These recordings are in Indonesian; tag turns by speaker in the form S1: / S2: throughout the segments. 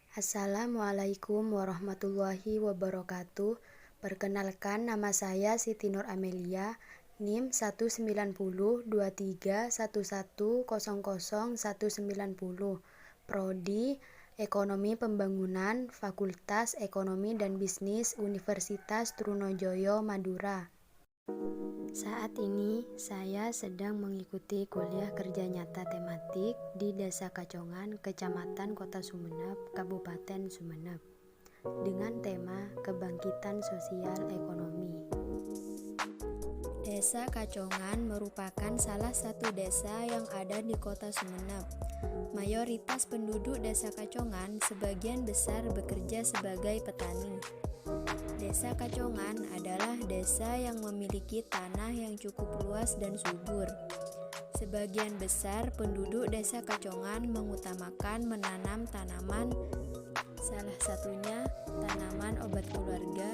S1: Assalamualaikum warahmatullahi wabarakatuh. Perkenalkan, nama saya Siti Nur Amelia, NIM 1902311000190, Prodi Ekonomi Pembangunan, Fakultas Ekonomi dan Bisnis, Universitas Trunojoyo, Madura. Saat ini saya sedang mengikuti kuliah kerja nyata tematik di Desa Kacongan, Kecamatan Kota Sumeneb, Kabupaten Sumeneb, dengan tema Kebangkitan Sosial Ekonomi. Desa Kacongan merupakan salah satu desa yang ada di Kota Sumeneb. Mayoritas penduduk Desa Kacongan sebagian besar bekerja sebagai petani. Desa Kacongan adalah desa yang memiliki tanah yang cukup luas dan subur. Sebagian besar penduduk Desa Kacongan mengutamakan menanam tanaman, salah satunya tanaman obat keluarga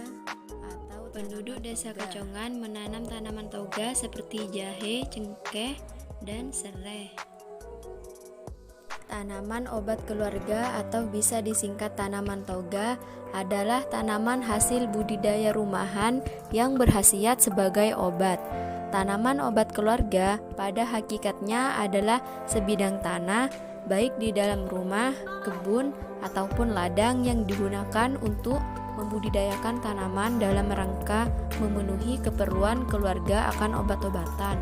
S1: atau penduduk Desa Kacongan menanam tanaman toga seperti jahe, cengkeh, dan serai. Tanaman obat keluarga atau bisa disingkat tanaman toga adalah tanaman hasil budidaya rumahan yang berkhasiat sebagai obat. Tanaman obat keluarga pada hakikatnya adalah sebidang tanah baik di dalam rumah, kebun, ataupun ladang yang digunakan untuk membudidayakan tanaman dalam rangka memenuhi keperluan keluarga akan obat-obatan.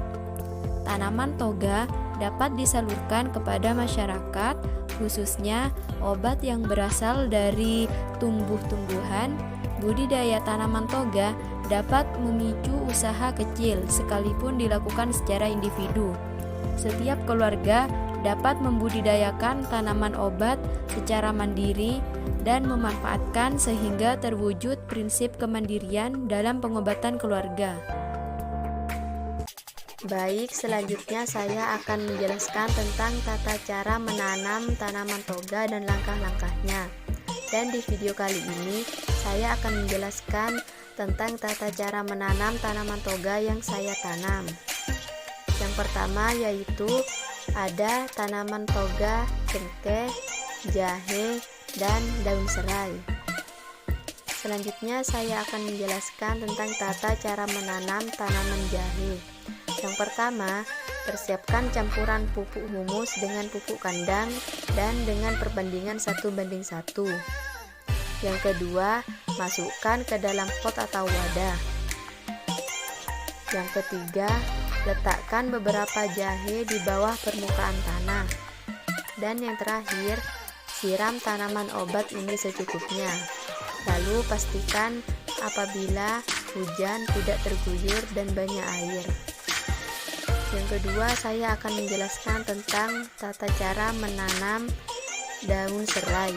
S1: Tanaman toga dapat disalurkan kepada masyarakat, khususnya obat yang berasal dari tumbuh-tumbuhan. Budidaya tanaman toga dapat memicu usaha kecil sekalipun dilakukan secara individu. Setiap keluarga dapat membudidayakan tanaman obat secara mandiri dan memanfaatkan sehingga terwujud prinsip kemandirian dalam pengobatan keluarga. Baik, selanjutnya saya akan menjelaskan tentang tata cara menanam tanaman toga dan langkah-langkahnya. Dan di video kali ini, saya akan menjelaskan tentang tata cara menanam tanaman toga yang saya tanam. Yang pertama yaitu ada tanaman toga, cengkeh, jahe, dan daun serai. Selanjutnya saya akan menjelaskan tentang tata cara menanam tanaman jahe. Yang pertama, persiapkan campuran pupuk humus dengan pupuk kandang dan dengan perbandingan 1:1. Yang kedua, masukkan ke dalam pot atau wadah. Yang ketiga, letakkan beberapa jahe di bawah permukaan tanah. Dan yang terakhir, siram tanaman obat ini secukupnya. Lalu pastikan apabila hujan tidak terguyur dan banyak air. Yang kedua, saya akan menjelaskan tentang tata cara menanam daun serai.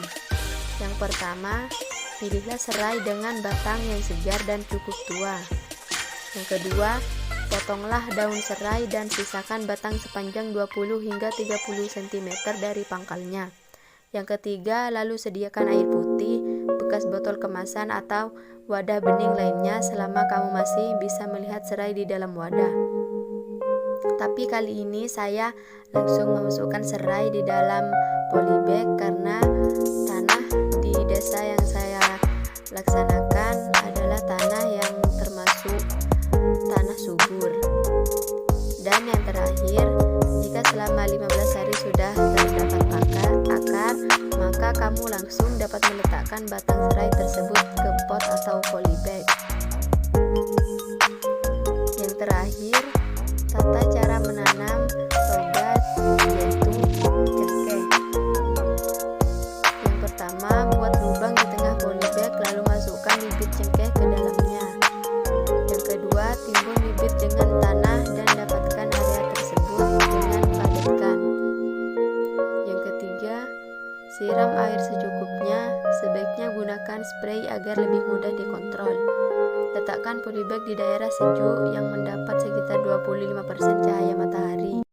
S1: Yang pertama, pilihlah serai dengan batang yang segar dan cukup tua. Yang kedua, potonglah daun serai dan sisakan batang sepanjang 20 hingga 30 cm dari pangkalnya. Yang ketiga, lalu sediakan air putih, bekas botol kemasan atau wadah bening lainnya selama kamu masih bisa melihat serai di dalam wadah. Tapi kali ini saya langsung memasukkan serai di dalam polybag karena tanah di desa yang saya laksanakan adalah tanah yang termasuk tanah subur. Dan yang terakhir, jika selama 15 hari sudah terdapat akar, maka kamu langsung dapat meletakkan batang serai tersebut ke pot atau polybag. Yang terakhir, tata cara menanam toga yaitu cengkeh. Yang pertama, buat lubang di tengah polybag lalu masukkan bibit cengkeh ke dalamnya. Yang kedua, timbun bibit dengan tanah dan dapatkan area tersebut dengan padatkan. Yang ketiga, siram air secukupnya, sebaiknya gunakan spray agar lebih mudah dikontrol. Letakkan polybag di daerah sejuk yang mendapat sekitar 25% cahaya matahari.